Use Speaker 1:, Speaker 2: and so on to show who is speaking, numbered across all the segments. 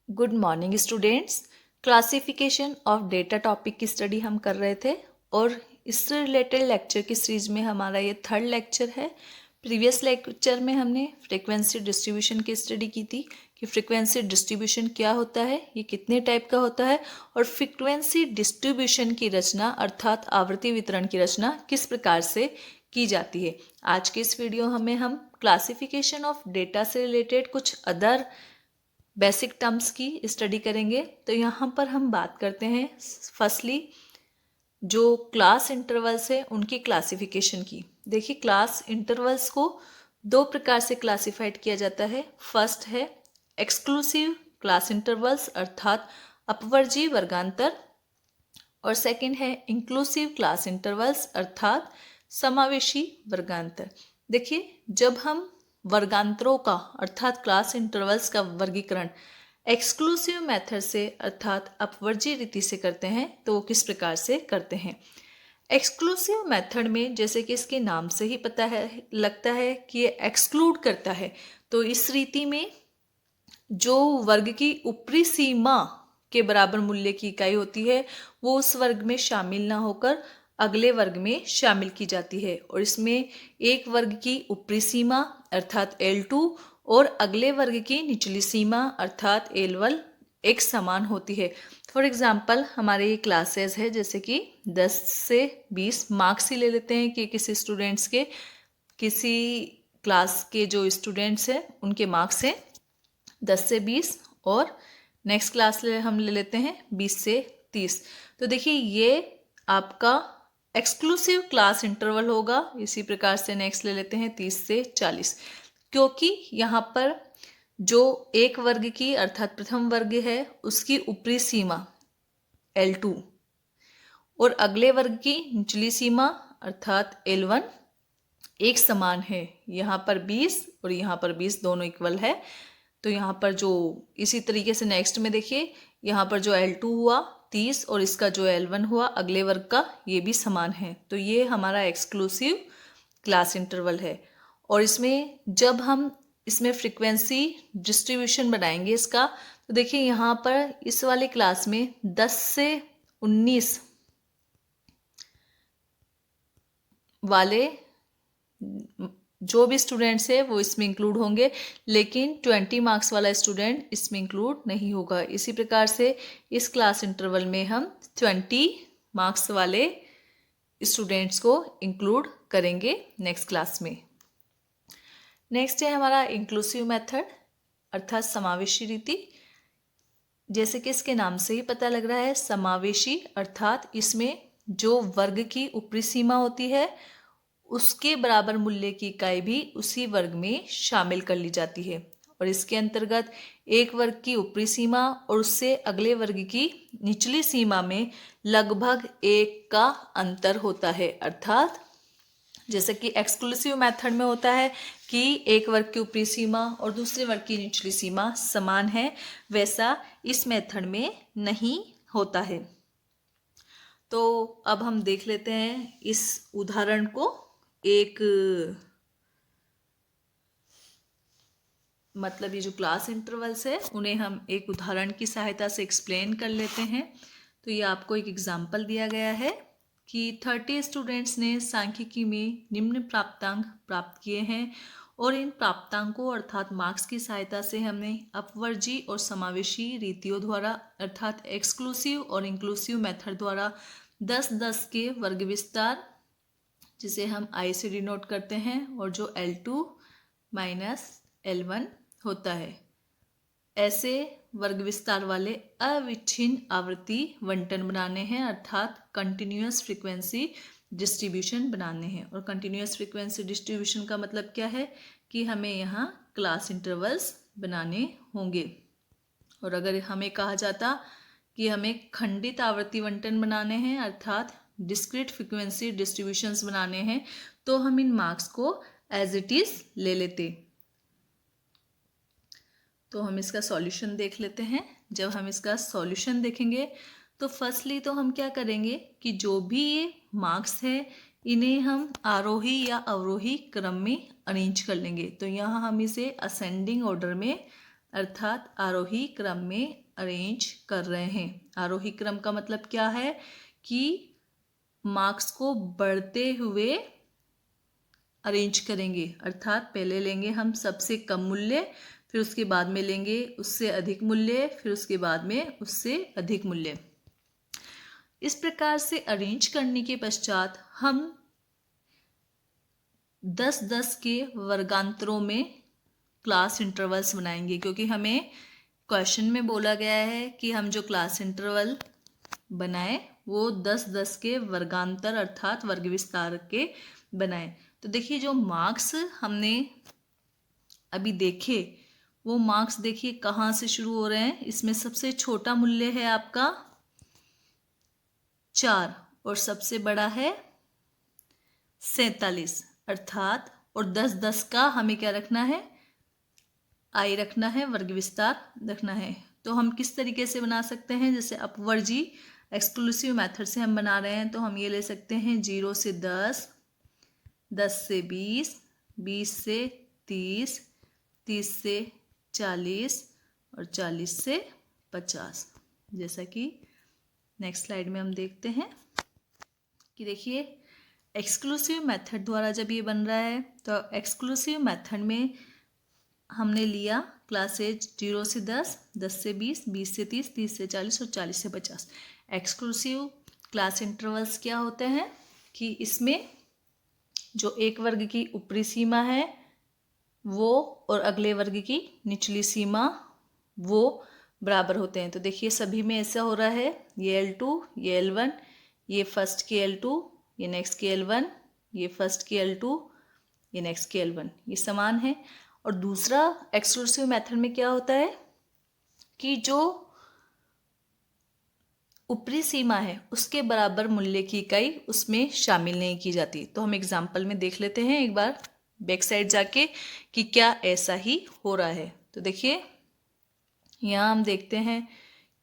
Speaker 1: Good morning students. Classification of data topic की study हम कर रहे थे और इससे रिलेटेड लेक्चर की सीरीज में हमारा ये थर्ड लेक्चर है। प्रीवियस लेक्चर में हमने फ्रीक्वेंसी डिस्ट्रीब्यूशन की स्टडी की थी कि फ्रीक्वेंसी डिस्ट्रीब्यूशन क्या होता है, ये कितने टाइप का होता है और फ्रीक्वेंसी डिस्ट्रीब्यूशन की रचना अर्थात आवर्ती वितरण की रचना किस प्रकार से की जाती है। आज के इस वीडियो में हम क्लासिफिकेशन ऑफ डेटा से रिलेटेड कुछ अदर बेसिक टर्म्स की स्टडी करेंगे। तो यहाँ पर हम बात करते हैं फर्स्टली जो क्लास इंटरवल्स है उनकी क्लासिफिकेशन की। देखिए, क्लास इंटरवल्स को दो प्रकार से क्लासिफाइड किया जाता है। फर्स्ट है एक्सक्लूसिव क्लास इंटरवल्स अर्थात अपवर्जी वर्गांतर और सेकंड है इंक्लूसिव क्लास इंटरवल्स अर्थात समावेशी वर्गांतर। देखिए, जब हम वर्गांतरों का अर्थात क्लास इंटरवल्स का वर्गीकरण एक्सक्लूसिव मेथड से अर्थात अपवर्जी रीति से करते हैं तो वो किस प्रकार से करते हैं। एक्सक्लूसिव मेथड में जैसे कि इसके नाम से ही पता है लगता है कि ये एक्सक्लूड करता है, तो इस रीति में जो वर्ग की ऊपरी सीमा के बराबर मूल्य की इकाई होती है वो उस वर्ग में शामिल ना होकर अगले वर्ग में शामिल की जाती है और इसमें एक वर्ग की ऊपरी सीमा अर्थात L2 और अगले वर्ग की निचली सीमा अर्थात L1 एक समान होती है। फॉर एग्जाम्पल हमारे ये क्लासेस है जैसे कि 10 से 20 मार्क्स ही ले लेते हैं कि किसी स्टूडेंट्स के किसी क्लास के जो स्टूडेंट्स हैं उनके मार्क्स हैं 10 से 20 और नेक्स्ट क्लास हम ले लेते हैं 20 से 30। तो देखिए ये आपका एक्सक्लूसिव क्लास इंटरवल होगा। इसी प्रकार से नेक्स्ट ले लेते हैं 30 से 40, क्योंकि यहाँ पर जो एक वर्ग की अर्थात प्रथम वर्ग है उसकी ऊपरी सीमा L2 और अगले वर्ग की निचली सीमा अर्थात L1 एक समान है। यहाँ पर 20 और यहाँ पर 20 दोनों इक्वल है। तो यहाँ पर जो इसी तरीके से नेक्स्ट में देखिए, यहाँ पर जो L2 हुआ 30 और इसका जो L1 हुआ अगले वर्ग का, ये भी समान है। तो ये हमारा एक्सक्लूसिव क्लास इंटरवल है। और इसमें जब हम इसमें फ्रीक्वेंसी डिस्ट्रीब्यूशन बनाएंगे इसका, तो देखिए यहाँ पर इस वाले क्लास में 10 से 19 वाले जो भी स्टूडेंट्स है वो इसमें इंक्लूड होंगे, लेकिन 20 मार्क्स वाला स्टूडेंट इसमें इंक्लूड नहीं होगा। इसी प्रकार से इस क्लास इंटरवल में हम 20 मार्क्स वाले स्टूडेंट्स को इंक्लूड करेंगे नेक्स्ट क्लास में। नेक्स्ट है हमारा इंक्लूसिव मेथड अर्थात समावेशी रीति। जैसे कि इसके नाम से ही पता लग रहा है समावेशी अर्थात इसमें जो वर्ग की ऊपरी सीमा होती है उसके बराबर मूल्य की इकाई भी उसी वर्ग में शामिल कर ली जाती है और इसके अंतर्गत एक वर्ग की ऊपरी सीमा और उससे अगले वर्ग की निचली सीमा में लगभग एक का अंतर होता है। अर्थात जैसे कि एक्सक्लूसिव मेथड में होता है कि एक वर्ग की ऊपरी सीमा और दूसरे वर्ग की निचली सीमा समान है, वैसा इस मेथड में नहीं होता है। तो अब हम देख लेते हैं इस उदाहरण को। एक मतलब ये जो क्लास इंटरवल्स है उन्हें हम एक उदाहरण की सहायता से एक्सप्लेन कर लेते हैं। तो ये आपको एक एग्जाम्पल दिया गया है कि 30 स्टूडेंट्स ने सांख्यिकी में निम्न प्राप्तांक प्राप्त किए हैं और इन प्राप्तांकों अर्थात मार्क्स की सहायता से हमने अपवर्जी और समावेशी रीतियों द्वारा अर्थात एक्सक्लूसिव और इंक्लूसिव मेथड द्वारा 10-10 के वर्ग विस्तार जिसे हम I से डिनोट करते हैं और जो L2 माइनस L1 होता है, ऐसे वर्ग विस्तार वाले अविच्छिन्न आवृत्ति बंटन बनाने हैं अर्थात कंटिन्यूअस फ्रीक्वेंसी डिस्ट्रीब्यूशन बनाने हैं। और कंटिन्यूअस फ्रीक्वेंसी डिस्ट्रीब्यूशन का मतलब क्या है कि हमें यहाँ क्लास इंटरवल्स बनाने होंगे। और अगर हमें कहा जाता कि हमें खंडित आवर्ती बंटन बनाने हैं अर्थात डिस्क्रीट फ्रीक्वेंसी डिस्ट्रीब्यूशंस बनाने हैं तो हम इन मार्क्स को एज इट इज ले लेते। तो हम इसका सॉल्यूशन देख लेते हैं। जब हम इसका सॉल्यूशन देखेंगे तो फर्स्टली तो हम क्या करेंगे कि जो भी ये मार्क्स है इन्हें हम आरोही या अवरोही क्रम में अरेंज कर लेंगे। तो यहाँ हम इसे असेंडिंग ऑर्डर में अर्थात आरोही क्रम में अरेंज कर रहे हैं। आरोही क्रम का मतलब क्या है कि मार्क्स को बढ़ते हुए अरेंज करेंगे, अर्थात पहले लेंगे हम सबसे कम मूल्य, फिर उसके बाद में लेंगे उससे अधिक मूल्य, फिर उसके बाद में उससे अधिक मूल्य। इस प्रकार से अरेंज करने के पश्चात हम 10-10 के वर्गांतरों में क्लास इंटरवल्स बनाएंगे, क्योंकि हमें क्वेश्चन में बोला गया है कि हम जो क्लास इंटरवल बनाए वो 10-10 के वर्गांतर अर्थात वर्ग विस्तार के बनाए। तो देखिए जो मार्क्स हमने अभी देखे वो मार्क्स देखिए कहाँ से शुरू हो रहे हैं। इसमें सबसे छोटा मूल्य है आपका 4 और सबसे बड़ा है 47, अर्थात और 10-10 का हमें क्या रखना है, आई रखना है, वर्ग विस्तार रखना है। तो हम किस तरीके से बना सकते हैं, जैसे अपवर्जी एक्सक्लूसिव मेथड से हम बना रहे हैं तो हम ये ले सकते हैं 0 से 10, 10 से 20, 20 से 30, 30 से 40 और 40 से 50। जैसा कि नेक्स्ट स्लाइड में हम देखते हैं कि देखिए एक्सक्लूसिव मेथड द्वारा जब ये बन रहा है तो एक्सक्लूसिव मेथड में हमने लिया क्लासेज 0 से 10, 10 से 20, 20 से 30, 30 से 40 और 40 से 50। एक्सक्लूसिव क्लास इंटरवल्स क्या होते हैं कि इसमें जो एक वर्ग की ऊपरी सीमा है वो और अगले वर्ग की निचली सीमा वो बराबर होते हैं। तो देखिए सभी में ऐसा हो रहा है, ये L2, ये L1, ये फर्स्ट की L2, ये नेक्स्ट की L1, ये फर्स्ट की L2, ये नेक्स्ट की L1, ये समान है। और दूसरा एक्सक्लूसिव मेथड में क्या होता है कि जो ऊपरी सीमा है उसके बराबर मूल्य की इकाई उसमें शामिल नहीं की जाती। तो हम एग्जाम्पल में देख लेते हैं एक बार बैक साइड जाके कि क्या ऐसा ही हो रहा है। तो देखिए यहाँ हम देखते हैं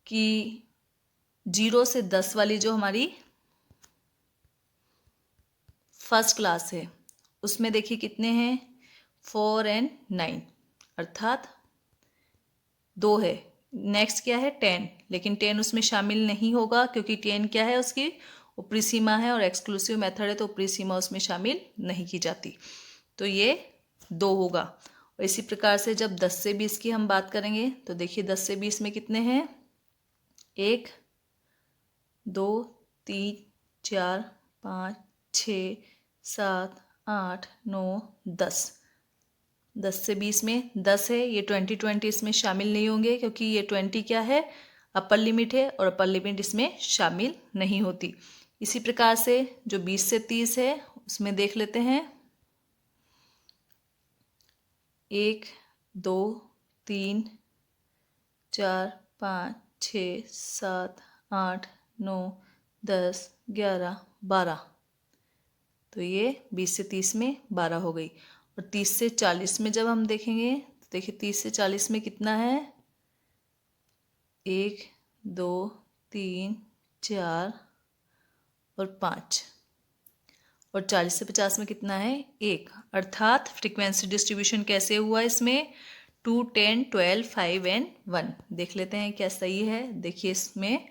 Speaker 1: कि 0 से 10 वाली जो हमारी फर्स्ट क्लास है उसमें देखिए कितने हैं, 4 और 9, अर्थात 2 है। नेक्स्ट क्या है 10, लेकिन 10 उसमें शामिल नहीं होगा क्योंकि 10 क्या है, उसकी ऊपरी सीमा है और एक्सक्लूसिव मेथड है तो ऊपरी सीमा उसमें शामिल नहीं की जाती। तो ये 2 होगा। और इसी प्रकार से जब 10 से 20 की हम बात करेंगे तो देखिए 10 से 20 में कितने हैं, 1, 2, 3, 4, 5, 6, 7, 8, 9, 10। 10 से 20 में 10 है, ये 20 इसमें शामिल नहीं होंगे क्योंकि ये 20 क्या है, अपर लिमिट है और अपर लिमिट इसमें शामिल नहीं होती। इसी प्रकार से जो 20 से 30 है उसमें देख लेते हैं, 1, 2, 3, 4, 5, 6, 7, 8, 9, 10, 11, 12। तो ये 20 से 30 में 12 हो गई। और 30 से 40 में जब हम देखेंगे तो देखिए 30 से 40 में कितना है, 1, 2, 3, 4 और 5। और 40 से 50 में कितना है, 1। अर्थात फ्रीक्वेंसी डिस्ट्रीब्यूशन कैसे हुआ इसमें, 2, 10, 12, 5 एंड 1। देख लेते हैं क्या सही है। देखिए इसमें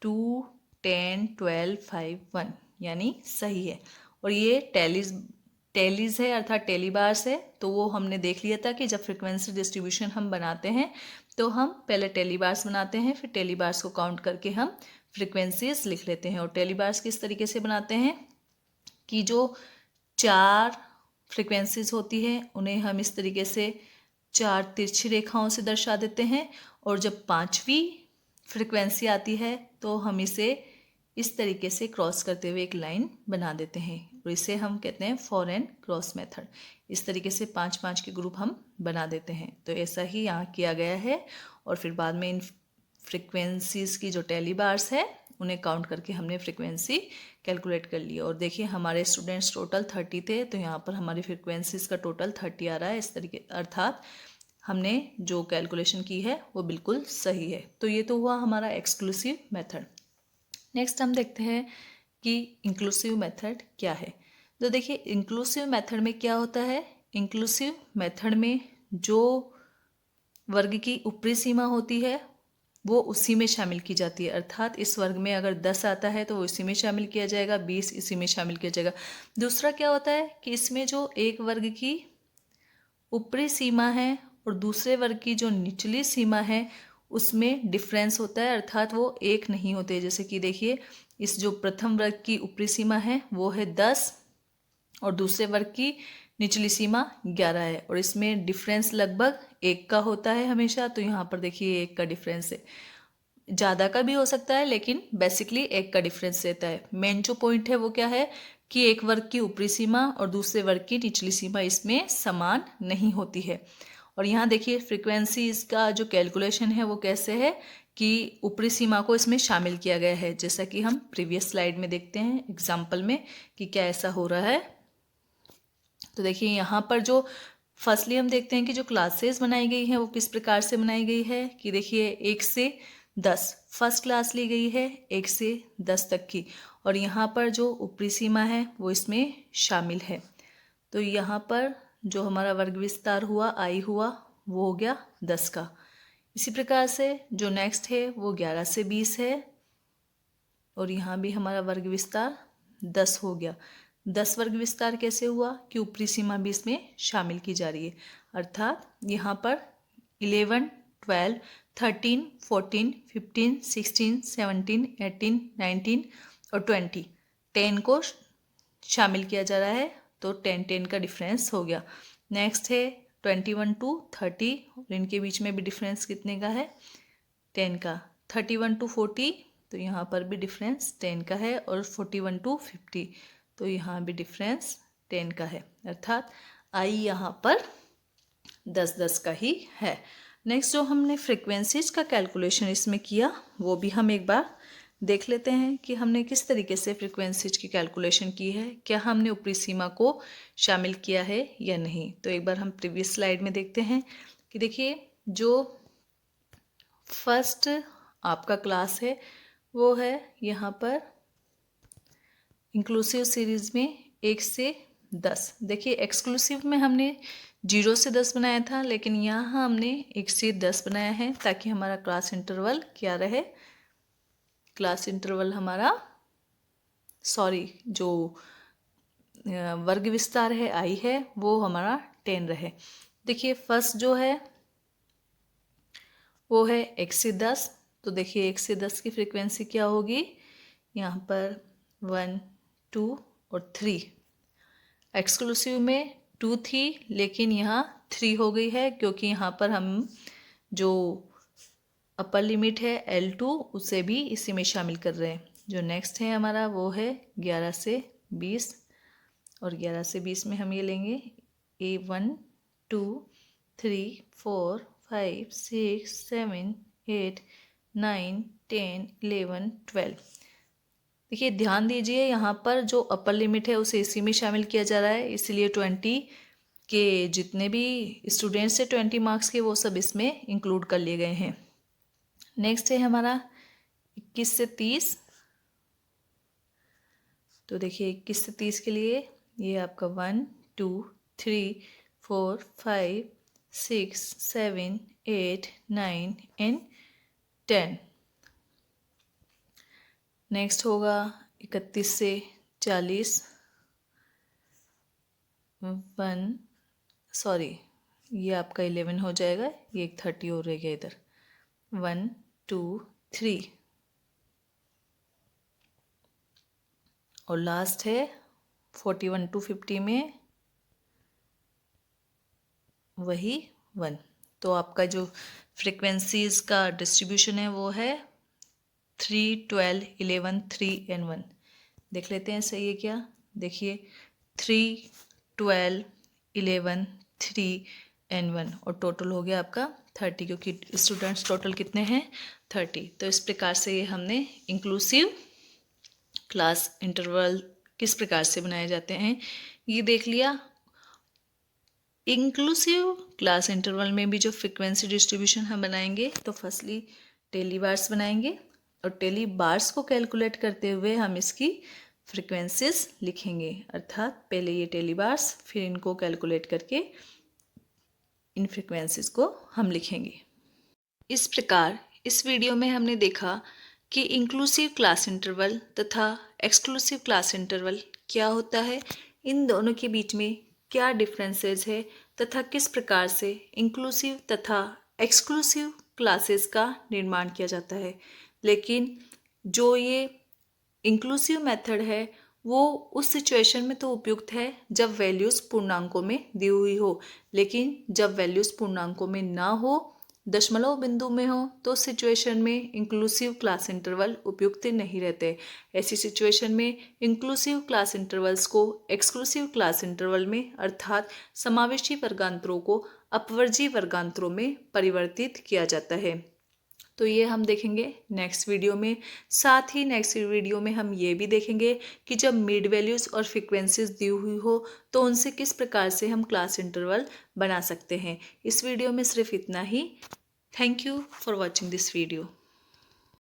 Speaker 1: 2, 10, 12, 5, 1 यानी सही है। और ये टेलीज है अर्थात टेली बार्स है। तो वो हमने देख लिया था कि जब फ्रीक्वेंसी डिस्ट्रीब्यूशन हम बनाते हैं तो हम पहले टेली बार्स बनाते हैं, फिर टेली बार्स को काउंट करके हम फ्रीक्वेंसीज लिख लेते हैं। और टेली बार्स किस तरीके से बनाते हैं कि जो 4 फ्रीक्वेंसीज होती है उन्हें हम इस तरीके से 4 तिरछी रेखाओं से दर्शा देते हैं, और जब 5वीं फ्रीक्वेंसी आती है तो हम इसे इस तरीके से क्रॉस करते हुए एक लाइन बना देते हैं, और इसे हम कहते हैं फॉर एंड क्रॉस मेथड। इस तरीके से 5-5 के ग्रुप हम बना देते हैं। तो ऐसा ही यहाँ किया गया है। और फिर बाद में इन फ्रीक्वेंसीज की जो टेली बार्स है उन्हें काउंट करके हमने फ्रीक्वेंसी कैलकुलेट कर लिया। और देखिए हमारे स्टूडेंट्स टोटल 30 थे, तो यहाँ पर हमारी फ्रीक्वेंसीज का टोटल 30 आ रहा है। इस तरीके अर्थात हमने जो कैलकुलेशन की है वो बिल्कुल सही है। तो ये तो हुआ हमारा एक्सक्लूसिव मेथड। नेक्स्ट हम देखते हैं कि इंक्लूसिव मेथड क्या है। तो देखिए इंक्लूसिव मेथड में क्या होता है, इंक्लूसिव मेथड में जो वर्ग की ऊपरी सीमा होती है वो उसी में शामिल की जाती है। अर्थात इस वर्ग में अगर 10 आता है तो वो इसी में शामिल किया जाएगा, 20 इसी में शामिल किया जाएगा। दूसरा क्या होता है कि इसमें जो एक वर्ग की ऊपरी सीमा है और दूसरे वर्ग की जो निचली सीमा है उसमें डिफरेंस होता है, अर्थात वो एक नहीं होते। जैसे कि देखिए, इस जो प्रथम वर्ग की ऊपरी सीमा है वो है 10 और दूसरे वर्ग की निचली सीमा 11 है, और इसमें डिफरेंस लगभग 1 का होता है हमेशा। तो यहाँ पर देखिए 1 का डिफरेंस है, ज़्यादा का भी हो सकता है लेकिन बेसिकली 1 का डिफरेंस रहता है। मेन जो पॉइंट है वो क्या है कि एक वर्ग की ऊपरी सीमा और दूसरे वर्ग की निचली सीमा इसमें समान नहीं होती है। और यहाँ देखिए फ्रीक्वेंसी इसका जो कैलकुलेशन है वो कैसे है कि ऊपरी सीमा को इसमें शामिल किया गया है, जैसा कि हम प्रीवियस स्लाइड में देखते हैं एग्जाम्पल में कि क्या ऐसा हो रहा है। तो देखिए यहाँ पर जो फर्स्टली हम देखते हैं कि जो क्लासेस बनाई गई हैं वो किस प्रकार से बनाई गई है कि देखिए 1 से 10 फर्स्ट क्लास ली गई है 1 से 10 तक की, और यहाँ पर जो ऊपरी सीमा है वो इसमें शामिल है। तो यहाँ पर जो हमारा वर्ग विस्तार हुआ आई हुआ वो हो गया 10 का। इसी प्रकार से जो नेक्स्ट है वो 11 से 20 है और यहाँ भी हमारा वर्ग विस्तार 10 हो गया। 10 वर्ग विस्तार कैसे हुआ कि ऊपरी सीमा भी इसमें शामिल की जा रही है, अर्थात यहाँ पर 11, 12, 13, 14, 15, 16, 17, 18, 19 और 10 को शामिल किया जा रहा है। तो 10 का डिफरेंस हो गया। नेक्स्ट है 21 to 30 और इनके बीच में भी डिफरेंस कितने का है 10 का। 31 to 40 तो यहाँ पर भी डिफरेंस 10 का है, और 41 to 50 तो यहाँ भी डिफरेंस 10 का है, अर्थात आई यहाँ पर 10-10 का ही है। नेक्स्ट जो हमने फ्रीक्वेंसीज का कैलकुलेशन इसमें किया वो भी हम एक बार देख लेते हैं कि हमने किस तरीके से फ्रीक्वेंसीज की कैलकुलेशन की है, क्या हमने ऊपरी सीमा को शामिल किया है या नहीं। तो एक बार हम प्रीवियस स्लाइड में देखते हैं कि देखिए जो फर्स्ट आपका क्लास है वो है यहाँ पर इंक्लूसिव सीरीज में 1 से 10। देखिए एक्सक्लूसिव में हमने 0 से 10 बनाया था, लेकिन यहाँ हमने 1 से 10 बनाया है ताकि हमारा क्लास इंटरवल क्या रहे, क्लास इंटरवल हमारा जो वर्ग विस्तार है आई है वो हमारा 10 रहे। देखिए फर्स्ट जो है वो है 1 से 10। तो देखिए 1 से 10 की फ्रीक्वेंसी क्या होगी, यहाँ पर 1, 2 और 3। एक्सक्लूसिव में 2 थी लेकिन यहाँ 3 हो गई है, क्योंकि यहाँ पर हम जो अपर लिमिट है L2 उसे भी इसी में शामिल कर रहे हैं। जो नेक्स्ट है हमारा वो है 11 से 20, और 11 से 20 में हम ये लेंगे A1, 2, 3, 4, 5, 6, 7, 8, 9, 10, 11, 12। देखिए ध्यान दीजिए यहाँ पर जो अपर लिमिट है उसे इसी में शामिल किया जा रहा है, इसलिए 20 के जितने भी स्टूडेंट्स है 20 मार्क्स के वो सब इसमें इंक्लूड कर लिए गए हैं। नेक्स्ट है हमारा 21 से 30। तो देखिए 21 से 30 के लिए ये आपका 1, 2, 3, 4, 5, 6, 7, 8, 9 एंड 10। नेक्स्ट होगा 31 से 40, ये आपका 11 हो जाएगा, ये एक 30 और रह गया इधर, 1, 2, 3। और लास्ट है 41 to 50 में वही 1। तो आपका जो फ्रीक्वेंसीज का डिस्ट्रीब्यूशन है वो है 3, 12, 11, 3 and 1। देख लेते हैं सही है क्या। देखिए 3, 12, 11, 3 and 1 और टोटल हो गया आपका 30, क्योंकि स्टूडेंट्स टोटल कितने हैं 30। तो इस प्रकार से ये हमने इंक्लूसिव क्लास इंटरवल किस प्रकार से बनाए जाते हैं ये देख लिया। इंक्लूसिव क्लास इंटरवल में भी जो फ्रीक्वेंसी डिस्ट्रीब्यूशन हम बनाएंगे तो फर्स्टली टेली बार्स बनाएंगे, और टेली बार्स को कैलकुलेट करते हुए हम इसकी फ्रीक्वेंसीज लिखेंगे, अर्थात पहले ये टेली बार्स फिर इनको कैलकुलेट करके इन फ्रिक्वेंसीज को हम लिखेंगे। इस प्रकार इस वीडियो में हमने देखा कि इंक्लूसिव क्लास इंटरवल तथा एक्सक्लूसिव क्लास इंटरवल क्या होता है, इन दोनों के बीच में क्या डिफरेंसेस है तथा किस प्रकार से इंक्लूसिव तथा एक्सक्लूसिव क्लासेस का निर्माण किया जाता है। लेकिन जो ये इंक्लूसिव मेथड है वो उस सिचुएशन में तो उपयुक्त है जब वैल्यूज़ पूर्णांकों में दी हुई हो, लेकिन जब वैल्यूज़ पूर्णांकों में ना हो, दशमलव बिंदु में हो, तो सिचुएशन में इंक्लूसिव क्लास इंटरवल उपयुक्त नहीं रहते। ऐसी सिचुएशन में इंक्लूसिव क्लास इंटरवल्स को एक्सक्लूसिव क्लास इंटरवल में अर्थात समावेशी वर्गांतरों को अपवर्जी वर्गांतरों में परिवर्तित किया जाता है। तो ये हम देखेंगे नेक्स्ट वीडियो में। साथ ही नेक्स्ट वीडियो में हम ये भी देखेंगे कि जब मिड वैल्यूज़ और फ्रिक्वेंसीज दी हुई हो तो उनसे किस प्रकार से हम क्लास इंटरवल बना सकते हैं। इस वीडियो में सिर्फ इतना ही। Thank you for watching this video.